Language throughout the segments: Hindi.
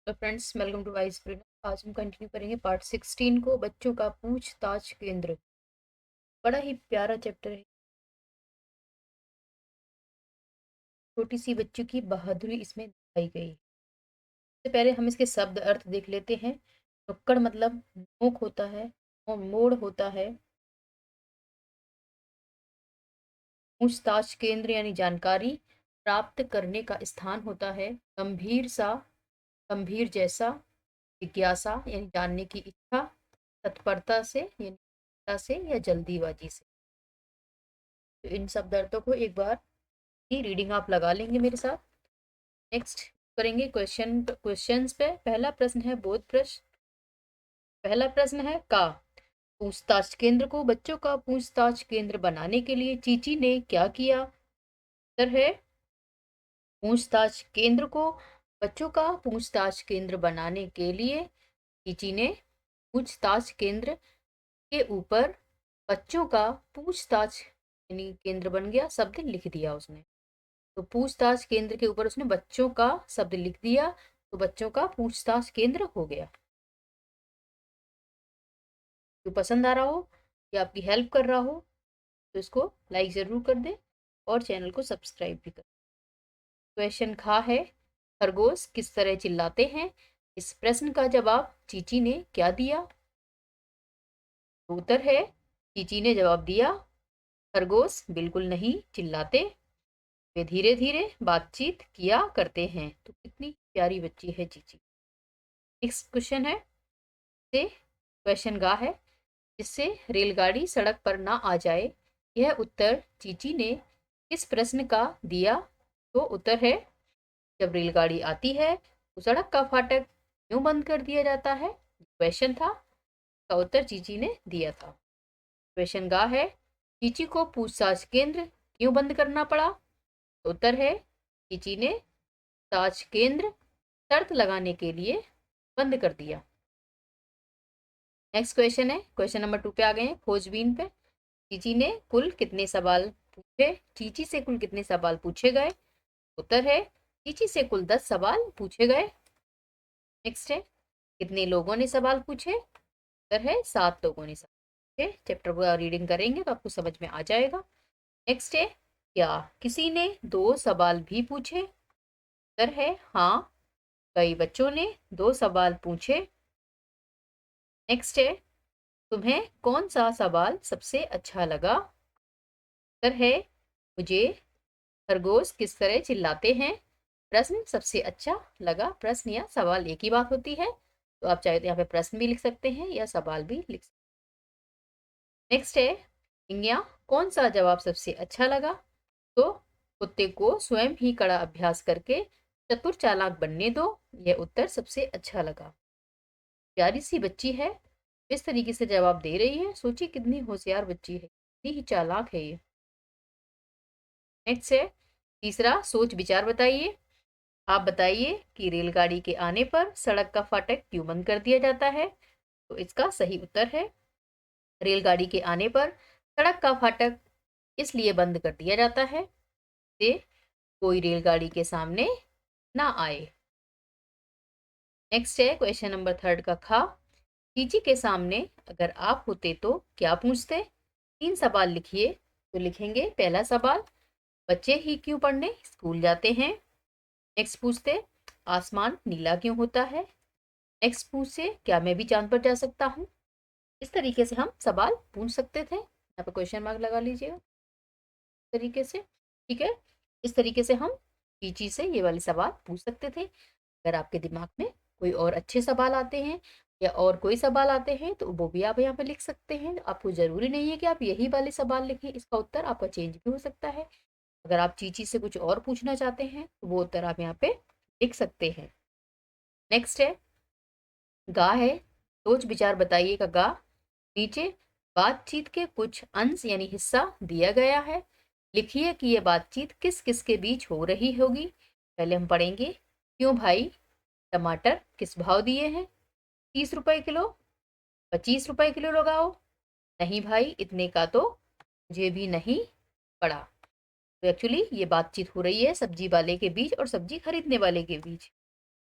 तो friends, welcome to Vice Print. आज हम कंटिन्यू करेंगे पार्ट 16 को, बच्चों का पूछताछ केंद्र। बड़ा ही प्यारा चैप्टर है। छोटी सी बच्चों की बहादुरी इसमें दिखाई गई। सबसे पहले हम इसके शब्द अर्थ देख लेते हैं। नुक्कड़ मतलब नोक होता है और मोड़ होता है। पूछताछ केंद्र यानी जानकारी प्राप्त करने का स्थान होता है। गंभीर सा, गंभीर जैसा। जिज्ञासा यानी जानने की इच्छा। तत्परता से यानी से या जल्दीबाजी से। तो इन शब्द अर्थों को एक बार की रीडिंग आप लगा लेंगे मेरे साथ। नेक्स्ट करेंगे क्वेश्चंस पे। पहला प्रश्न है बोध प्रश्न। पहला प्रश्न है का पूछताछ केंद्र को बच्चों का पूछताछ केंद्र बनाने के लिए चीची ने क्या किया। उत्तर है पूछताछ केंद्र को बच्चों का पूछताछ केंद्र बनाने के लिए चीची ने पूछताछ केंद्र के ऊपर बच्चों का पूछताछ यानी केंद्र बन गया शब्द लिख दिया उसने। तो पूछताछ केंद्र के ऊपर उसने बच्चों का शब्द लिख दिया, तो बच्चों का पूछताछ केंद्र हो गया। जो पसंद आ रहा हो या आपकी हेल्प कर रहा हो तो इसको लाइक जरूर कर दे और चैनल को सब्सक्राइब भी कर। क्वेश्चन खा है खरगोश किस तरह चिल्लाते हैं। इस प्रश्न का जवाब चीची ने क्या दिया। तो उत्तर है चीची ने जवाब दिया खरगोश बिल्कुल नहीं चिल्लाते, वे धीरे धीरे बातचीत किया करते हैं। तो कितनी प्यारी बच्ची है चीची। नेक्स्ट क्वेश्चन है से क्वेश्चन गा है जिससे रेलगाड़ी सड़क पर ना आ जाए। यह उत्तर चीची ने किस प्रश्न का दिया। तो उत्तर है जब रेलगाड़ी आती है तो सड़क का फाटक क्यों बंद कर दिया जाता है। क्वेश्चन था, का उत्तर चीची ने दिया था। क्वेश्चन गा है चीची को पूछताछ केंद्र क्यों बंद करना पड़ा। उत्तर है चीची ने ताज केंद्र शर्त लगाने के लिए बंद कर दिया। नेक्स्ट क्वेश्चन है क्वेश्चन नंबर 2 पे आ गए हैं खोजबीन पे। चीची ने कुल कितने सवाल पूछे। चीची से कुल कितने सवाल पूछे गए। उत्तर है चीची से कुल 10 सवाल पूछे गए। नेक्स्ट है कितने लोगों ने सवाल पूछे। उत्तर है 7 लोगों ने सवाल पूछे। चैप्टर पूरा रीडिंग करेंगे तो आपको समझ में आ जाएगा। नेक्स्ट है क्या किसी ने 2 सवाल भी पूछे। उत्तर है हाँ, कई बच्चों ने 2 सवाल पूछे। नेक्स्ट है तुम्हें कौन सा सवाल सबसे अच्छा लगा। उत्तर है मुझे खरगोश किस तरह चिल्लाते हैं प्रश्न सबसे अच्छा लगा। प्रश्न या सवाल एक ही बात होती है, तो आप चाहे तो यहाँ पे प्रश्न भी लिख सकते हैं या सवाल भी लिख सकते हैं। नेक्स्ट है इंगिया कौन सा जवाब सबसे अच्छा लगा। तो कुत्ते को स्वयं ही कड़ा अभ्यास करके चतुर चालाक बनने दो, यह उत्तर सबसे अच्छा लगा। प्यारी सी बच्ची है, इस तरीके से जवाब दे रही है। सोचिए कितनी होशियार बच्ची है, कितनी ही चालाक है ये। नेक्स्ट है तीसरा सोच विचार बताइए। आप बताइए कि रेलगाड़ी के आने पर सड़क का फाटक क्यों बंद कर दिया जाता है। तो इसका सही उत्तर है रेलगाड़ी के आने पर सड़क का फाटक इसलिए बंद कर दिया जाता है कि कोई रेलगाड़ी के सामने ना आए। नेक्स्ट है क्वेश्चन नंबर 3 का खा चीची के सामने अगर आप होते तो क्या पूछते। 3 सवाल लिखिए। तो लिखेंगे पहला सवाल बच्चे ही क्यों पढ़ने स्कूल जाते हैं। नेक्स्ट पूछते आसमान नीला क्यों होता है। नेक्स्ट पूछते क्या मैं भी चांद पर जा सकता हूँ। इस तरीके से हम सवाल पूछ सकते थे। यहाँ पे क्वेश्चन मार्क लगा लीजिएगा इस तरीके से। ठीक है, इस तरीके से हम चीची से ये वाले सवाल पूछ सकते थे। अगर आपके दिमाग में कोई और अच्छे सवाल आते हैं या और कोई सवाल आते हैं तो वो भी आप यहाँ पे लिख सकते हैं। आपको जरूरी नहीं है कि आप यही वाले सवाल लिखें, इसका उत्तर आपका चेंज भी हो सकता है। अगर आप चीची से कुछ और पूछना चाहते हैं तो वो उत्तर आप यहाँ पे लिख सकते हैं। नेक्स्ट है गा है सोच विचार बताइए का गा। नीचे बातचीत के कुछ अंश यानी हिस्सा दिया गया है। लिखिए कि यह बातचीत किस किस के बीच हो रही होगी। पहले हम पढ़ेंगे क्यों भाई टमाटर किस भाव दिए हैं। 30 रुपए किलो, 25 रुपए किलो लगाओ। नहीं भाई इतने का तो मुझे भी नहीं पड़ा। तो एक्चुअली ये बातचीत हो रही है सब्जी वाले के बीच और सब्जी खरीदने वाले के बीच।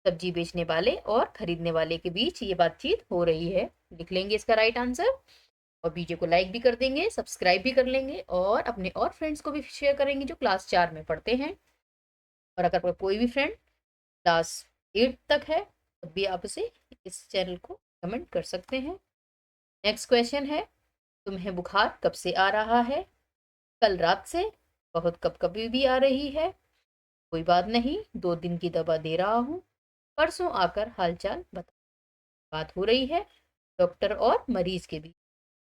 सब्जी बेचने वाले और खरीदने वाले के बीच ये बातचीत हो रही है। लिख लेंगे इसका राइट आंसर और वीडियो को लाइक भी कर देंगे, सब्सक्राइब भी कर लेंगे और अपने और फ्रेंड्स को भी शेयर करेंगे जो क्लास 4 में पढ़ते हैं। और अगर कोई भी फ्रेंड क्लास 8 तक है तब भी आप उसे इस चैनल को कमेंट कर सकते हैं। नेक्स्ट क्वेश्चन है, तुम्हें बुखार कब से आ रहा है? कल रात से, बहुत कब कभी भी आ रही है, कोई बात नहीं, 2 दिन की दवा दे रहा हूँ, परसों आकर हालचाल बता। बात हो रही है डॉक्टर और मरीज के बीच।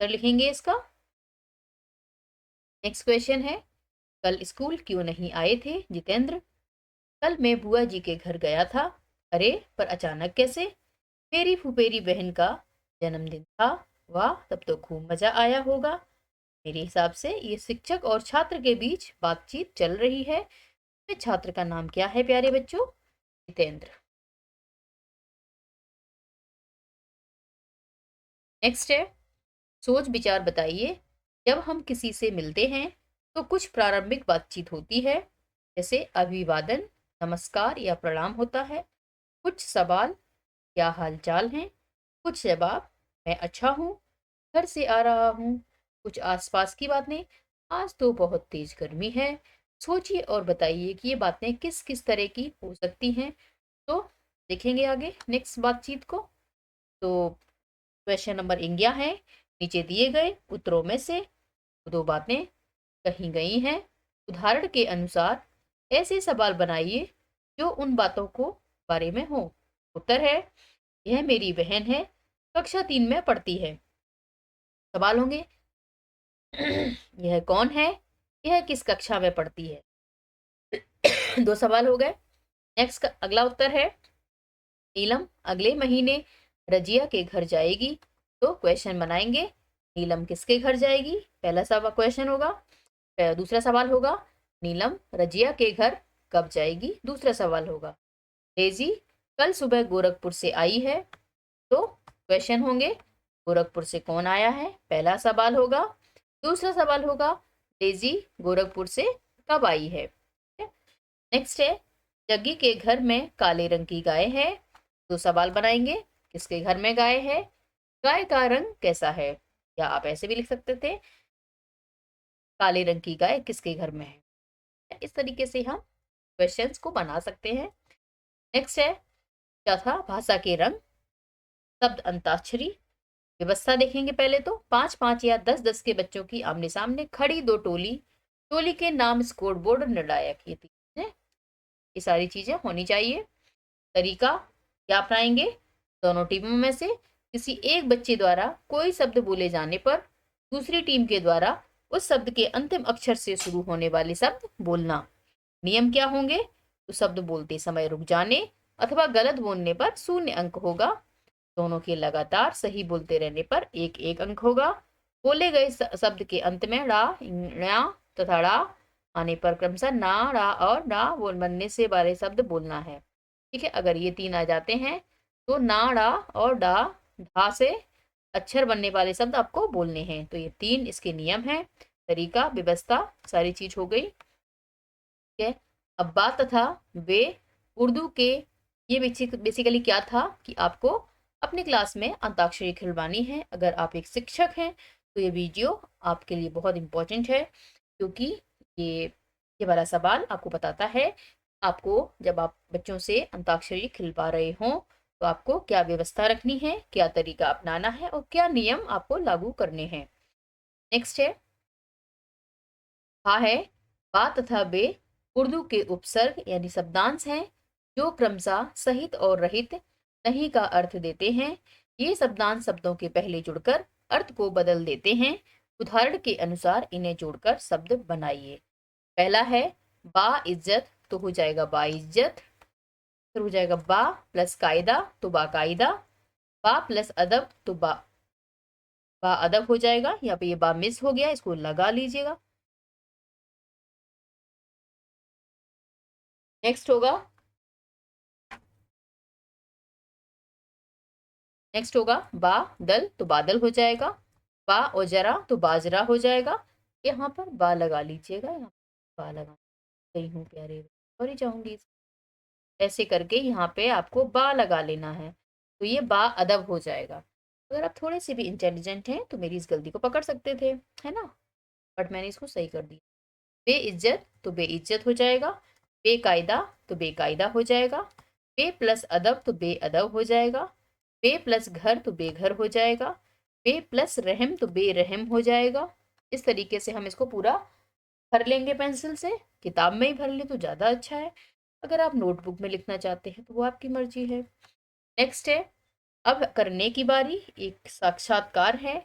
तो लिखेंगे इसका। नेक्स्ट क्वेश्चन है, कल स्कूल क्यों नहीं आए थे जितेंद्र? कल मैं बुआ जी के घर गया था। अरे पर अचानक कैसे? मेरी फुफेरी बहन का जन्मदिन था। वाह, तब तो खूब मजा आया होगा। मेरे हिसाब से ये शिक्षक और छात्र के बीच बातचीत चल रही है। छात्र का नाम क्या है प्यारे बच्चों? जितेंद्र। नेक्स्ट है, सोच विचार बताइए। जब हम किसी से मिलते हैं तो कुछ प्रारंभिक बातचीत होती है, जैसे अभिवादन, नमस्कार या प्रणाम होता है। कुछ सवाल, क्या हाल चाल है? कुछ जवाब, मैं अच्छा हूँ, घर से आ रहा हूँ। कुछ आसपास की बातें, आज तो बहुत तेज गर्मी है। सोचिए और बताइए कि ये बातें किस किस तरह की हो सकती हैं। तो देखेंगे आगे नेक्स्ट बातचीत को। तो क्वेश्चन नंबर 11 है, नीचे दिए गए उत्तरों में से दो बातें कही गई हैं। उदाहरण के अनुसार ऐसे सवाल बनाइए जो उन बातों को बारे में हो। उत्तर है, यह मेरी बहन है, कक्षा 3 में पढ़ती है। सवाल होंगे, यह कौन है, यह किस कक्षा में पढ़ती है। दो सवाल हो गए। नेक्स्ट अगला उत्तर है, नीलम अगले महीने रजिया के घर जाएगी। तो क्वेश्चन बनाएंगे, नीलम किसके घर जाएगी? पहला सवाल क्वेश्चन होगा। दूसरा सवाल होगा, नीलम रजिया के घर कब जाएगी? दूसरा सवाल होगा। डेजी कल सुबह गोरखपुर से आई है। तो क्वेश्चन होंगे, गोरखपुर से कौन आया है? पहला सवाल होगा। दूसरा सवाल होगा, डेजी गोरखपुर से कब आई है? नेक्स्ट है, जग्गी के घर में काले रंग की गाय है। तो सवाल बनाएंगे, किसके घर में गाय है? गाय का रंग कैसा है? या आप ऐसे भी लिख सकते थे, काले रंग की गाय किसके घर में है। इस तरीके से हम क्वेश्चंस को बना सकते हैं। नेक्स्ट है, चौथा, भाषा के रंग, शब्द अंताक्षरी। व्यवस्था देखेंगे पहले तो, 5-5 या 10-10 के बच्चों की आमने सामने खड़ी दो टोली, टोली के नाम, स्कोर बोर्ड, निर्णायक, ये सारी चीजें होनी चाहिए। तरीका क्या अपनाएंगे? दोनों टीमों में से किसी एक बच्चे द्वारा कोई शब्द बोले जाने पर दूसरी टीम के द्वारा उस शब्द के अंतिम अक्षर से शुरू होने वाले शब्द बोलना। नियम क्या होंगे? तो शब्द बोलते समय रुक जाने अथवा गलत बोलने पर 0 अंक होगा। दोनों के लगातार सही बोलते रहने पर 1-1 अंक होगा। बोले गए शब्द के अंत में ड़ा, ण्या तथा ड़ा आने पर क्रमशः ना, ड़ा और डा बनने से वाले शब्द बोलना है। ठीक है, अगर ये 3 आ जाते हैं तो ना, ड़ा और डा, ढा से अक्षर बनने वाले शब्द आपको बोलने हैं। तो ये 3 इसके नियम हैं। तरीका, व्यवस्था, सारी चीज हो गई। ठीक है, अब बात तथा वे उर्दू के, ये बेसिकली क्या था कि आपको अपनी क्लास में अंताक्षरी खिलवानी है। अगर आप एक शिक्षक हैं तो ये वीडियो आपके लिए बहुत इंपॉर्टेंट है, क्योंकि ये ये वाला सवाल आपको बताता है आपको जब आप बच्चों से अंताक्षरी खिलवा रहे हो तो आपको क्या व्यवस्था रखनी है, क्या तरीका अपनाना है और क्या नियम आपको लागू करने हैं। नेक्स्ट है, है बा तथा बे उर्दू के उपसर्ग यानी शब्दांश हैं जो क्रमशः सहित और रहित नहीं का अर्थ देते हैं। ये शब्दांश शब्दों के पहले जुड़कर अर्थ को बदल देते हैं। उदाहरण के अनुसार इन्हें जोड़कर शब्द बनाइए। पहला है बा इज्जत, तो हो जाएगा बा इज्जत। फिर हो जाएगा बा प्लस कायदा, तो बाकायदा। बा प्लस अदब, तो बा अदब हो जाएगा। यहाँ पे ये बा मिस हो गया, इसको लगा लीजिएगा। नेक्स्ट होगा, नेक्स्ट होगा बा दल, तो बादल हो जाएगा। बा और जरा, तो बाजरा हो जाएगा। यहाँ पर बा लगा लीजिएगा, यहाँ बा लगा। सही हूँ प्यारे, सॉरी चाहूंगी। ऐसे करके यहाँ पे आपको बा लगा लेना है, तो ये बा अदब हो जाएगा। अगर आप थोड़े से भी इंटेलिजेंट हैं तो मेरी इस गलती को पकड़ सकते थे, है ना, बट मैंने इसको सही कर दिया। बेइज्जत तो बेइज्जत हो जाएगा, बेकायदा तो बेकायदा हो जाएगा, बे प्लस अदब तो बेअदब हो जाएगा, बे प्लस घर तो बेघर हो जाएगा, बे प्लस रहम तो बेरहम हो जाएगा। इस तरीके से हम इसको पूरा भर लेंगे पेंसिल से। किताब में ही भर ले तो ज़्यादा अच्छा है, अगर आप नोटबुक में लिखना चाहते हैं तो वो आपकी मर्जी है। नेक्स्ट है, अब करने की बारी। एक साक्षात्कार है,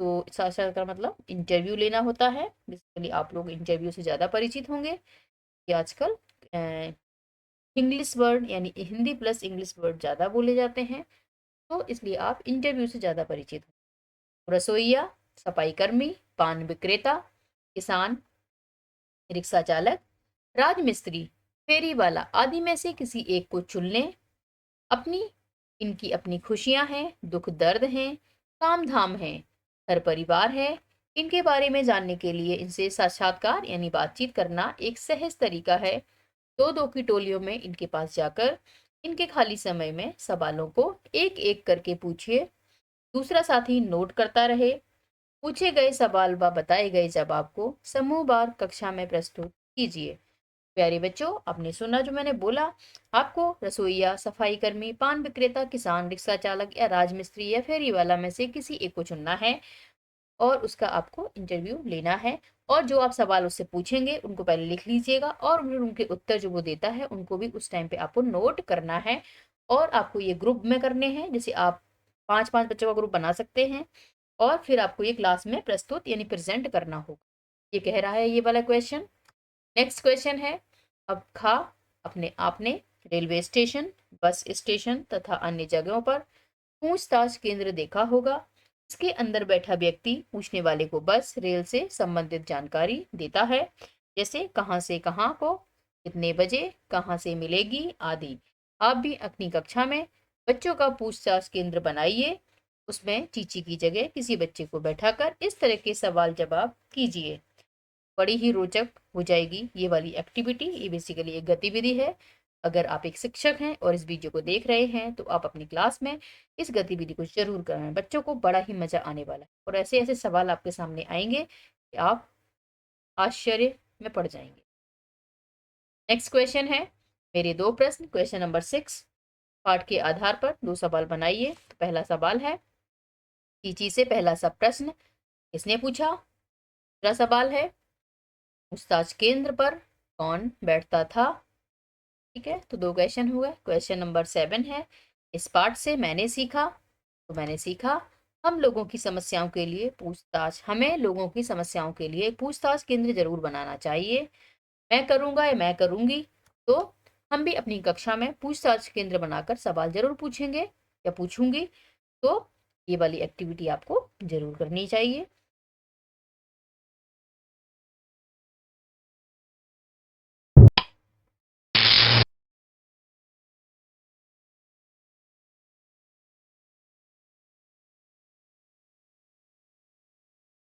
तो साक्षात्कार मतलब इंटरव्यू लेना होता है। बेसिकली आप लोग इंटरव्यू से ज़्यादा परिचित होंगे कि आजकल इंग्लिश वर्ड यानी हिंदी प्लस इंग्लिश वर्ड ज़्यादा बोले जाते हैं, तो इसलिए आप इंटरव्यू से ज़्यादा परिचित हो। रसोइया, सफाई कर्मी, पान विक्रेता, किसान, रिक्शा चालक, राजमिस्त्री, फेरी वाला आदि में से किसी एक को चुन लें। अपनी इनकी अपनी खुशियां हैं, दुख दर्द हैं, काम धाम है, घर परिवार है। इनके बारे में जानने के लिए इनसे साक्षात्कार यानी बातचीत करना एक सहज तरीका है। दो दो की टोलियों में इनके पास जाकर इनके खाली समय में सवालों को एक एक करके पूछिए। दूसरा साथी नोट करता रहे। पूछे गए सवाल व बताए गए जवाब को समूह बार कक्षा में प्रस्तुत कीजिए। प्यारे बच्चों, आपने सुना जो मैंने बोला। आपको रसोइया, सफाई कर्मी, पान विक्रेता, किसान, रिक्शा चालक या राजमिस्त्री या फेरी वाला में से किसी एक को चुनना है और उसका आपको इंटरव्यू लेना है। और जो आप सवाल उससे पूछेंगे उनको पहले लिख लीजिएगा और उनके उत्तर जो वो देता है उनको भी उस टाइम पे आपको नोट करना है। और आपको ये ग्रुप में करने हैं, जैसे आप 5-5 बच्चों का ग्रुप बना सकते हैं और फिर आपको ये क्लास में प्रस्तुत यानी प्रेजेंट करना होगा। ये कह रहा है ये वाला क्वेश्चन। नेक्स्ट क्वेश्चन है, अब खा अपने आपने रेलवे स्टेशन, बस स्टेशन तथा अन्य जगहों पर पूछताछ केंद्र देखा होगा। इसके अंदर बैठा व्यक्ति पूछने वाले को बस रेल से संबंधित जानकारी देता है, जैसे कहाँ से कहाँ को, कितने बजे, कहाँ से मिलेगी आदि। आप भी अपनी कक्षा में बच्चों का पूछताछ केंद्र बनाइए। उसमें चीची की जगह किसी बच्चे को बैठाकर इस तरह के सवाल जवाब कीजिए। बड़ी ही रोचक हो जाएगी ये वाली एक्टिविटी। ये बेसिकली एक गतिविधि है। अगर आप एक शिक्षक हैं और इस वीडियो को देख रहे हैं तो आप अपनी क्लास में इस गतिविधि को जरूर कराएं। बच्चों को बड़ा ही मजा आने वाला है और ऐसे ऐसे सवाल आपके सामने आएंगे कि आप आश्चर्य में पड़ जाएंगे। नेक्स्ट क्वेश्चन है, मेरे दो प्रश्न, क्वेश्चन नंबर 6। पाठ के आधार पर दो सवाल बनाइए। तो पहला सवाल है, चीची से पहला सब प्रश्न किसने पूछा। दूसरा सवाल है, पूछताछ केंद्र पर कौन बैठता था। ठीक है, तो दो क्वेश्चन हुए। क्वेश्चन नंबर 7 है, इस पाठ से मैंने सीखा। तो मैंने सीखा हम लोगों की समस्याओं के लिए पूछताछ हमें लोगों की समस्याओं के लिए पूछताछ केंद्र जरूर बनाना चाहिए। मैं करूंगा या मैं करूंगी, तो हम भी अपनी कक्षा में पूछताछ केंद्र बनाकर सवाल जरूर पूछेंगे या पूछूंगी। तो ये वाली एक्टिविटी आपको जरूर करनी चाहिए।